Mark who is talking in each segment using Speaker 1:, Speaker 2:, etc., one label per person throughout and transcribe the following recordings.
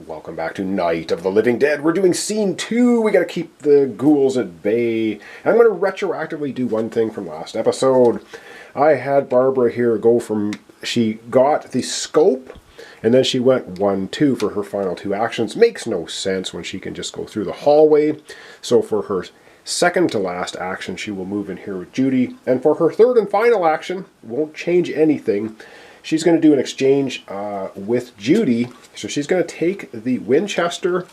Speaker 1: Welcome back to Night of the Living Dead. We're doing scene 2. We gotta keep the ghouls at bay. And I'm gonna retroactively do one thing from last episode. I had Barbara here go from... She got the scope, and then she went 1-2 for her final 2 actions. Makes no sense when she can just go through the hallway. So for her second to last action, she will move in here with Judy. And for her third and final action, won't change anything. She's going to do an exchange with Judy. So she's going to take the Winchester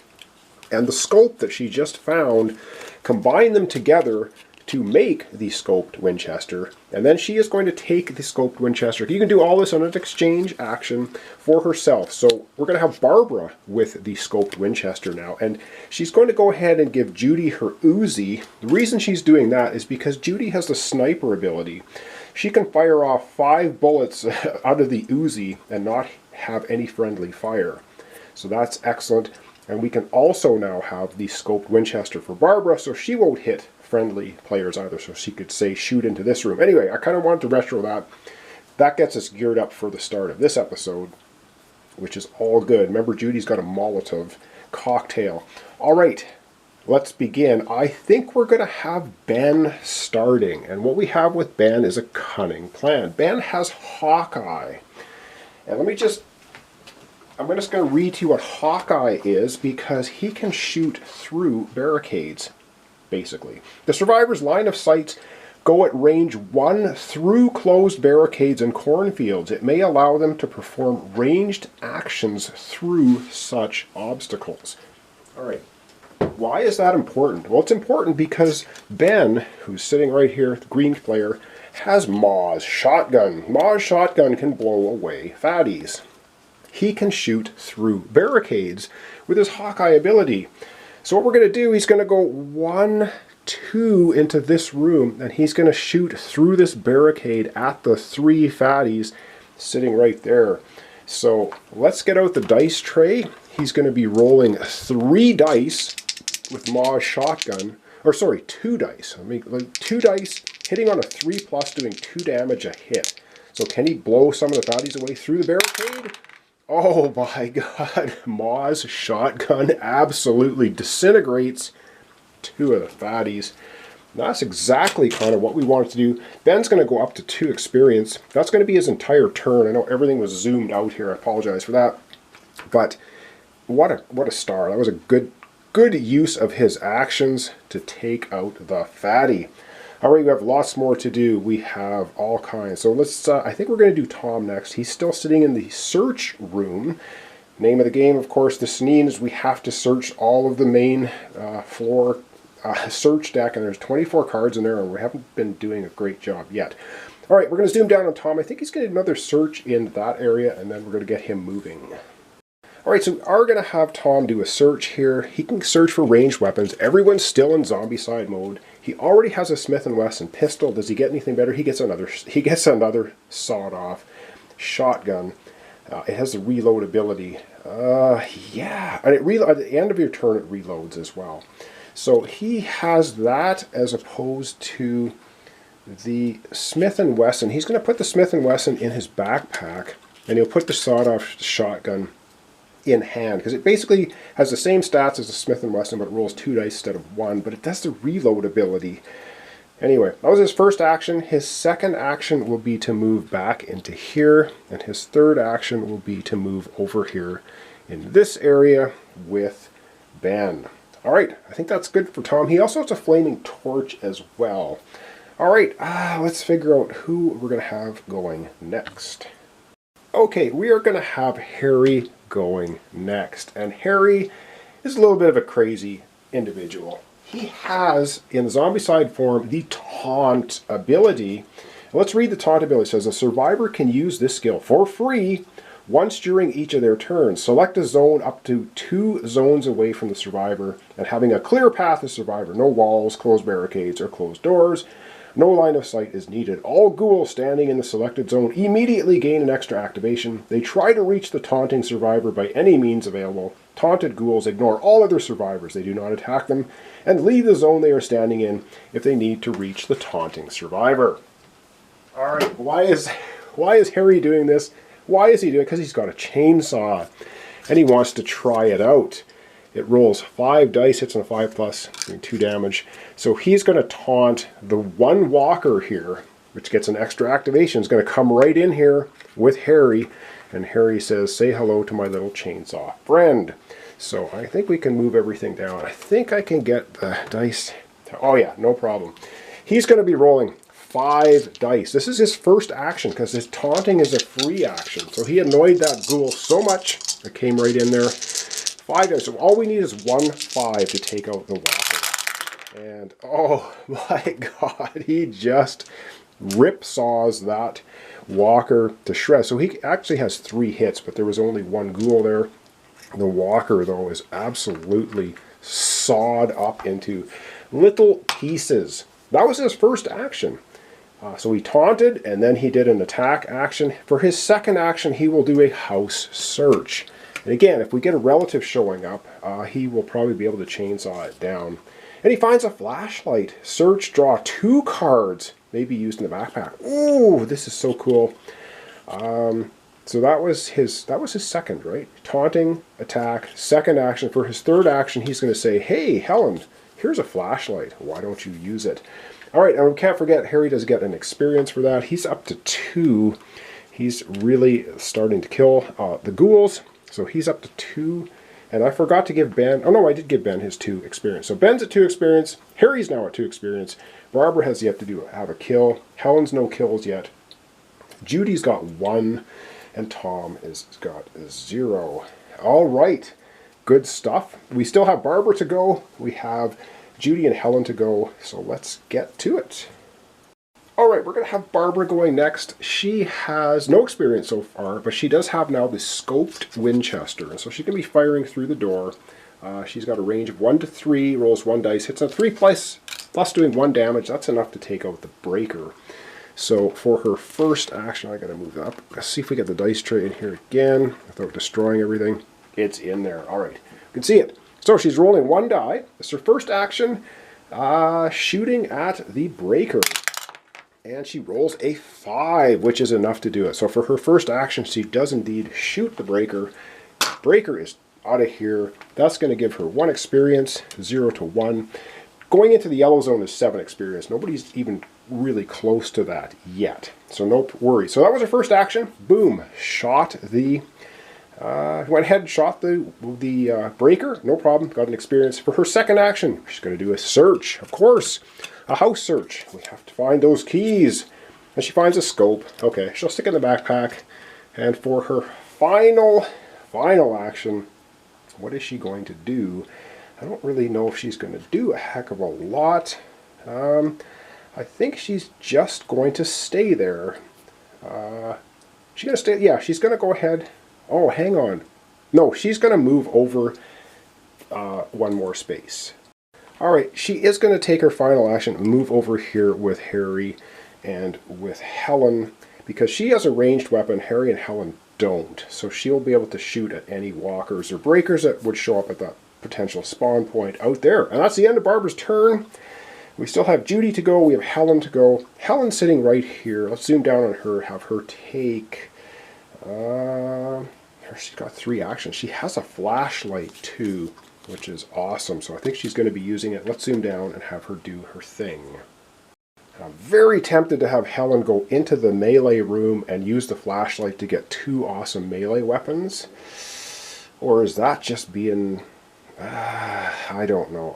Speaker 1: and the scope that she just found, combine them together to make the scoped Winchester. And then she is going to take the scoped Winchester. You can do all this on an exchange action for herself. So we're going to have Barbara with the scoped Winchester now. And she's going to go ahead and give Judy her Uzi. The reason she's doing that is because Judy has the sniper ability. She can fire off 5 bullets out of the Uzi and not have any friendly fire. So that's excellent. And we can also now have the scoped Winchester for Barbara, so she won't hit friendly players either. So she could say, shoot into this room. Anyway, I kind of wanted to retro that. That gets us geared up for the start of this episode, which is all good. Remember, Judy's got a Molotov cocktail. All right. Let's begin. I think we're going to have Ben starting. And what we have with Ben is a cunning plan. Ben has Hawkeye. And I'm just going to read to you what Hawkeye is, because he can shoot through barricades, basically. The survivor's line of sights go at range 1 through closed barricades and cornfields. It may allow them to perform ranged actions through such obstacles. All right. Why is that important? Well, it's important because Ben, who's sitting right here, the green player, has Maw's shotgun. Maw's shotgun can blow away fatties. He can shoot through barricades with his Hawkeye ability. So what we're going to do, he's going to go 1-2 into this room, and he's going to shoot through this barricade at the 3 fatties sitting right there. So let's get out the dice tray. He's going to be rolling 3 dice with Maw's shotgun, or sorry, 2 dice. 2 dice, hitting on a 3+, doing 2 damage a hit. So can he blow some of the fatties away through the barricade? Oh my god, Maw's shotgun absolutely disintegrates 2 of the fatties. That's exactly kind of what we wanted to do. Ben's going to go up to 2 experience. That's going to be his entire turn. I know everything was zoomed out here. I apologize for that. But what a star. That was a good use of his actions to take out the fatty. All right, we have lots more to do. We have all kinds. So let's, I think we're going to do Tom next. He's still sitting in the search room. Name of the game, of course, this means we have to search all of the main floor search deck, and there's 24 cards in there, and we haven't been doing a great job yet. All right, we're going to zoom down on Tom. I think he's going to do another search in that area, and then we're going to get him moving. All right, so we are going to have Tom do a search here. He can search for ranged weapons. Everyone's still in zombicide mode. He already has a Smith & Wesson pistol. Does he get anything better? He gets another sawed-off shotgun. It has the reload ability. Yeah, and at the end of your turn, it reloads as well. So he has that as opposed to the Smith & Wesson. He's going to put the Smith & Wesson in his backpack, and he'll put the sawed-off shotgun in hand, because it basically has the same stats as the Smith & Wesson, but it rolls 2 dice instead of 1, but it does the reload ability. Anyway, that was his first action. His second action will be to move back into here, and his third action will be to move over here in this area with Ben. All right, I think that's good for Tom. He also has a flaming torch as well. All right, let's figure out who we're going to have going next. Okay, we are going to have Harry going next. And Harry is a little bit of a crazy individual. He has, in zombicide form, the taunt ability. Let's read the taunt ability. It says, a survivor can use this skill for free once during each of their turns. Select a zone up to 2 zones away from the survivor and having a clear path to survivor. No walls, closed barricades, or closed doors. No line of sight is needed. All ghouls standing in the selected zone immediately gain an extra activation. They try to reach the taunting survivor by any means available. Taunted ghouls ignore all other survivors. They do not attack them and leave the zone they are standing in if they need to reach the taunting survivor. All right, why is Harry doing this? Why is he doing it? Because he's got a chainsaw. and he wants to try it out. It rolls 5 dice, hits on a 5+, doing 2 damage. So he's going to taunt the one walker here, which gets an extra activation. Is going to come right in here with Harry, and Harry says, "Say hello to my little chainsaw friend." So I think we can move everything down. I think I can get the dice. Oh yeah, no problem. He's going to be rolling 5 dice. This is his first action because his taunting is a free action. So he annoyed that ghoul so much it came right in there. 5 dice. So all we need is 1 5 to take out the walker. And oh my god, he just rip-saws that walker to shreds. So he actually has 3 hits, but there was only 1 ghoul there. The walker, though, is absolutely sawed up into little pieces. That was his first action. So he taunted, and then he did an attack action. For his second action, he will do a house search. And again, if we get a relative showing up, he will probably be able to chainsaw it down. And he finds a flashlight. Search, draw 2 cards, maybe used in the backpack. Ooh, this is so cool. So that was his second, right? Taunting, attack, second action. For his third action, he's going to say, "Hey, Helen, here's a flashlight. Why don't you use it?" All right, and we can't forget, Harry does get an experience for that. He's up to 2. He's really starting to kill the ghouls. So he's up to 2. And I forgot to give Ben... Oh, no, I did give Ben his 2 experience. So Ben's at 2 experience. Harry's now at 2 have Barbara has yet to have a kill. Helen's no kills yet. Judy's got 1. And Tom has got 0. All right. Good stuff. We still have Barbara to go. We have Judy and Helen to go. So let's get to it. All right, we're going to have Barbara going next. She has no experience so far, but she does have now the scoped Winchester. And so she can be firing through the door. She's got a range of 1 to 3, rolls 1 dice, hits on 3 plus doing 1 damage. That's enough to take out the breaker. So for her first action, I got to move up. Let's see if we get the dice tray in here again without destroying everything. It's in there. All right, you can see it. So she's rolling 1 die. It's her first action, shooting at the breaker. And she rolls a 5, which is enough to do it. So for her first action, she does indeed shoot the breaker. Breaker is out of here. That's going to give her 1 experience, 0 to 1. Going into the yellow zone is 7 experience. Nobody's even really close to that yet. So no worries. So that was her first action. Boom. Shot the... went ahead and shot the breaker. No problem. Got an experience. For her second action, she's going to do a search. Of course. A house search. We have to find those keys. And she finds a scope. Okay. She'll stick it in the backpack. And for her final action, what is she going to do? I don't really know if she's going to do a heck of a lot. I think she's just going to stay there. She's going to stay... Yeah, she's going to go ahead... Oh, hang on. No, she's going to move over 1 more space. All right, she is going to take her final action and move over here with Harry and with Helen because she has a ranged weapon. Harry and Helen don't. So she'll be able to shoot at any walkers or breakers that would show up at that potential spawn point out there. And that's the end of Barbara's turn. We still have Judy to go. We have Helen to go. Helen's sitting right here. Let's zoom down on her, have her take... she's got 3 actions. She has a flashlight too, which is awesome. So I think she's going to be using it. Let's zoom down and have her do her thing. I'm very tempted to have Helen go into the melee room and use the flashlight to get 2 awesome melee weapons. Or is that just being... I don't know.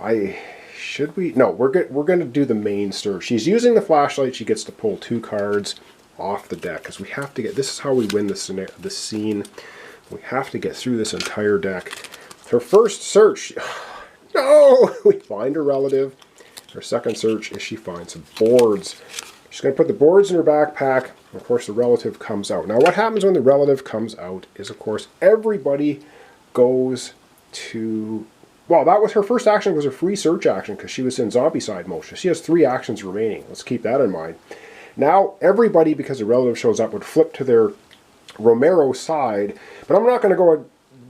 Speaker 1: Should we? No, we're going to do the main search. She's using the flashlight. She gets to pull 2 cards off the deck because we have to get... This is how we win the scene. We have to get through this entire deck. Her first search... No! We find a relative. Her second search is she finds some boards. She's going to put the boards in her backpack. Of course, the relative comes out. Now, what happens when the relative comes out is, of course, everybody goes to... Well, that was her first action, was her free search action because she was in zombie-side motion. She has 3 actions remaining. Let's keep that in mind. Now, everybody, because the relative shows up, would flip to their Romero side, but I'm not going to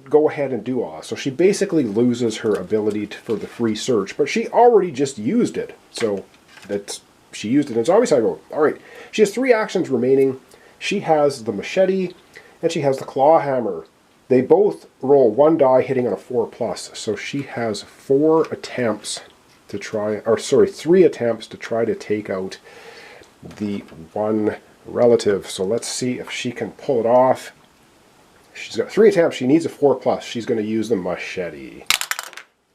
Speaker 1: go ahead and do all. So she basically loses her ability for the free search, but she already just used it. So she used it in zombie-side mode. All right, she has 3 actions remaining. She has the machete, and she has the claw hammer. They both roll 1 die hitting on a 4+, so she has 4 attempts to try, or sorry, 3 attempts to try to take out the one relative. So let's see if she can pull it off. She's got 3 attempts. She needs a 4+. She's going to use the machete.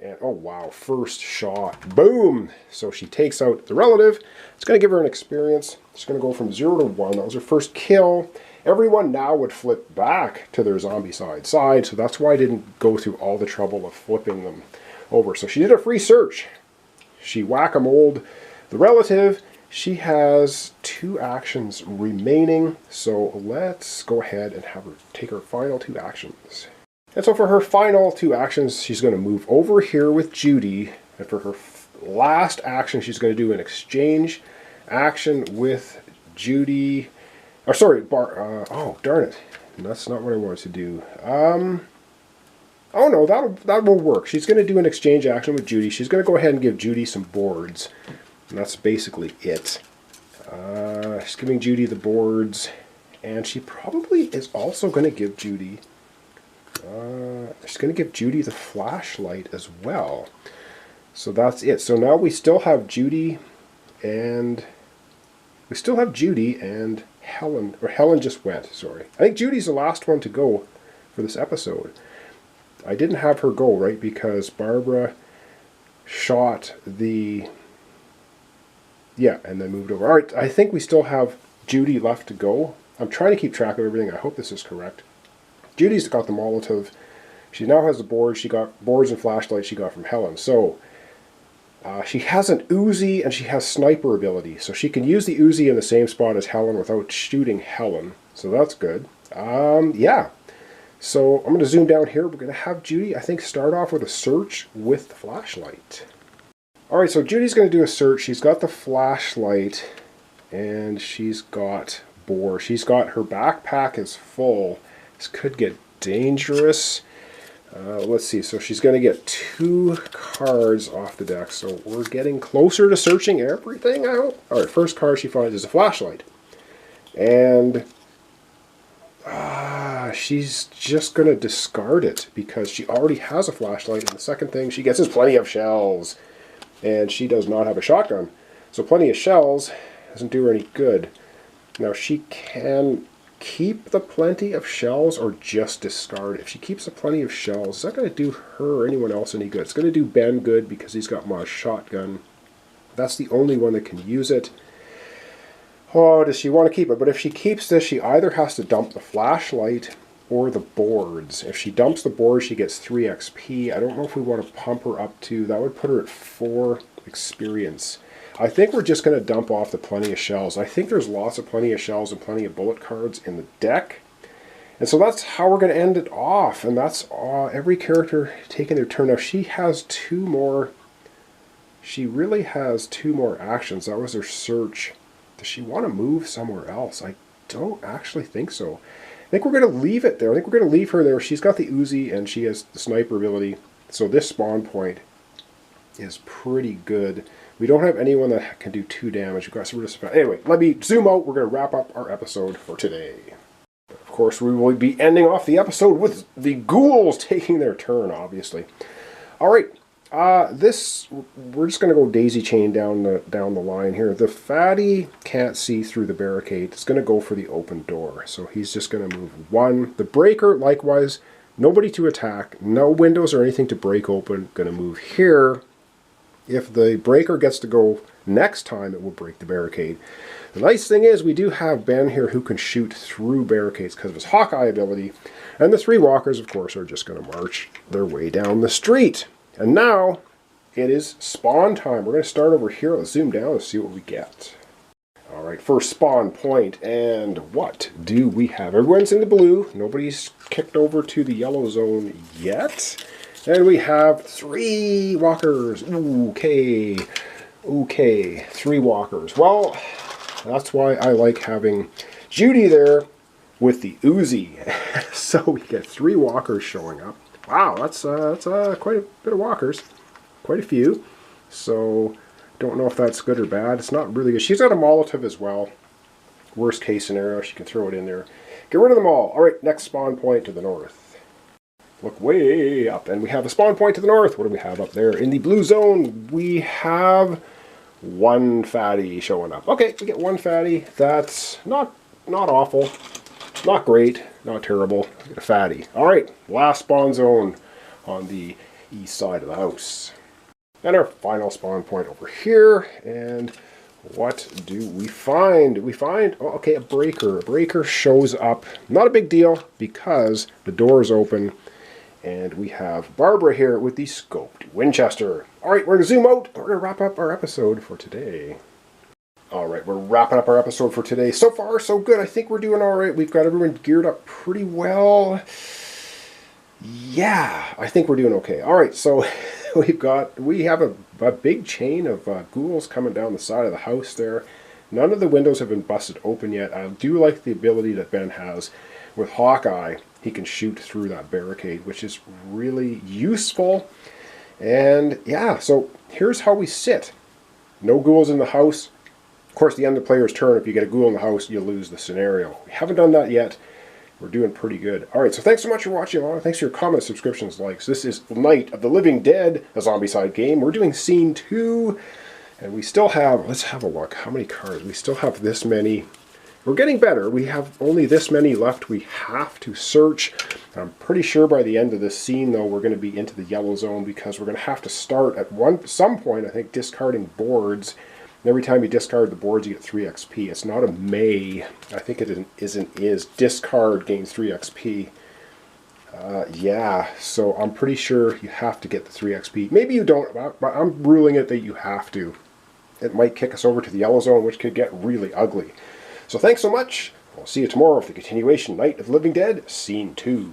Speaker 1: And oh wow, first shot. Boom! So she takes out the relative. It's going to give her an experience. She's going to go from 0 to 1. That was her first kill. Everyone now would flip back to their zombie side. So that's why I didn't go through all the trouble of flipping them over. So she did a free search. She whack-a-moled the relative. She has 2 actions remaining. So let's go ahead and have her take her final 2 actions. And so for her final 2 actions, she's going to move over here with Judy. And for her last action, she's going to do an exchange action with Judy. Or sorry, oh, darn it. That's not what I wanted to do. Oh no, that will work. She's going to do an exchange action with Judy. She's going to go ahead and give Judy some boards. And that's basically it. She's giving Judy the boards. And she probably is also going to give Judy... she's going to give Judy the flashlight as well. So that's it. So now we still have Judy and... Helen, or Helen just went, sorry. I think Judy's the last one to go for this episode. I didn't have her go, right, because Barbara shot the... Yeah, and then moved over. All right, I think we still have Judy left to go. I'm trying to keep track of everything. I hope this is correct. Judy's got the Molotov. She now has the board. She got boards and flashlights she got from Helen. So she has an Uzi and she has sniper ability. So she can use the Uzi in the same spot as Helen without shooting Helen. So that's good. Yeah. So I'm going to zoom down here. We're going to have Judy, I think, start off with a search with the flashlight. Alright, so Judy's going to do a search. She's got the flashlight and she's got board. She's got her backpack is full. This could get dangerous. Let's see. So she's going to get 2 cards off the deck. So we're getting closer to searching everything out. Alright, first card she finds is a flashlight. And she's just going to discard it because she already has a flashlight. And the second thing she gets is plenty of shells. And she does not have a shotgun. So plenty of shells doesn't do her any good. Now she can keep the plenty of shells or just discard it. If she keeps the plenty of shells, is that going to do her or anyone else any good? It's going to do Ben good because he's got my shotgun. That's the only one that can use it. Oh, does she want to keep it? But if she keeps this, she either has to dump the flashlight or the boards. If she dumps the boards, she gets 3 XP. I don't know if we want to pump her up to... That would put her at 4 experience. I think we're just going to dump off the plenty of shells. I think there's lots of plenty of shells and plenty of bullet cards in the deck. And so that's how we're going to end it off. And that's every character taking their turn. Now she has 2 more... She really has 2 more actions. That was her search. Does she want to move somewhere else? I don't actually think so. I think we're going to leave it there. I think we're going to leave her there. She's got the Uzi and she has the sniper ability. So this spawn point is pretty good. We don't have anyone that can do 2 damage. Anyway, let me zoom out. We're going to wrap up our episode for today. Of course, we will be ending off the episode with the ghouls taking their turn, obviously. All right. We're just going to go daisy chain down the line here. The fatty can't see through the barricade. It's going to go for the open door. So he's just going to move 1. The breaker, likewise, nobody to attack. No windows or anything to break open. Going to move here. If the breaker gets to go next time, it will break the barricade. The nice thing is we do have Ben here who can shoot through barricades because of his Hawkeye ability. And the 3 walkers, of course, are just going to march their way down the street. And now, it is spawn time. We're going to start over here. Let's zoom down and see what we get. Alright, first spawn point. And what do we have? Everyone's in the blue. Nobody's kicked over to the yellow zone yet. And we have 3 walkers. Okay. Okay, 3 walkers. Well, that's why I like having Judy there with the Uzi. So we get 3 walkers showing up. Wow, that's quite a bit of walkers. Quite a few. So, don't know if that's good or bad. It's not really good. She's got a Molotov as well. Worst case scenario, she can throw it in there. Get rid of them all. Alright, next spawn point to the north. look way up, and we have a spawn point to the north. What do we have up there? In the blue zone, we have one fatty showing up. Okay, we get one fatty. That's not awful, not great, not terrible. We get a fatty. All right, last spawn zone on the east side of the house. And our final spawn point over here, and what do we find? We find, oh, okay, a breaker. A breaker shows up. Not a big deal because the door is open, and we have Barbara here with the scoped Winchester. All right, we're going to zoom out. We're going to wrap up our episode for today. All right, we're wrapping up our episode for today. So far, so good. I think we're doing all right. We've got everyone geared up pretty well. Yeah, I think we're doing okay. All right, so we have a big chain of ghouls coming down the side of the house there. None of the windows have been busted open yet. I do like the ability that Ben has with Hawkeye. He can shoot through that barricade, which is really useful. And yeah, so here's how we sit. No ghouls in the house. Of course, the end of the player's turn, if you get a ghoul in the house, you lose the scenario. We haven't done that yet. We're doing pretty good. All right, so thanks so much for watching along. Thanks for your comments, subscriptions, likes. This is Night of the Living Dead, a zombie-side game. We're doing Scene 2, and we still have, let's have a look. How many cards? We still have this many. We're getting better. We have only this many left. We have to search. I'm pretty sure by the end of this scene, though, we're going to be into the yellow zone because we're going to have to start at some point, I think, discarding boards. And every time you discard the boards, you get 3 XP. It's not a may. I think it is. Discard gains 3 XP. Yeah, so I'm pretty sure you have to get the 3 XP. Maybe you don't, but I'm ruling it that you have to. It might kick us over to the yellow zone, which could get really ugly. So thanks so much. I'll see you tomorrow for the continuation Night of the Living Dead, Scene 2.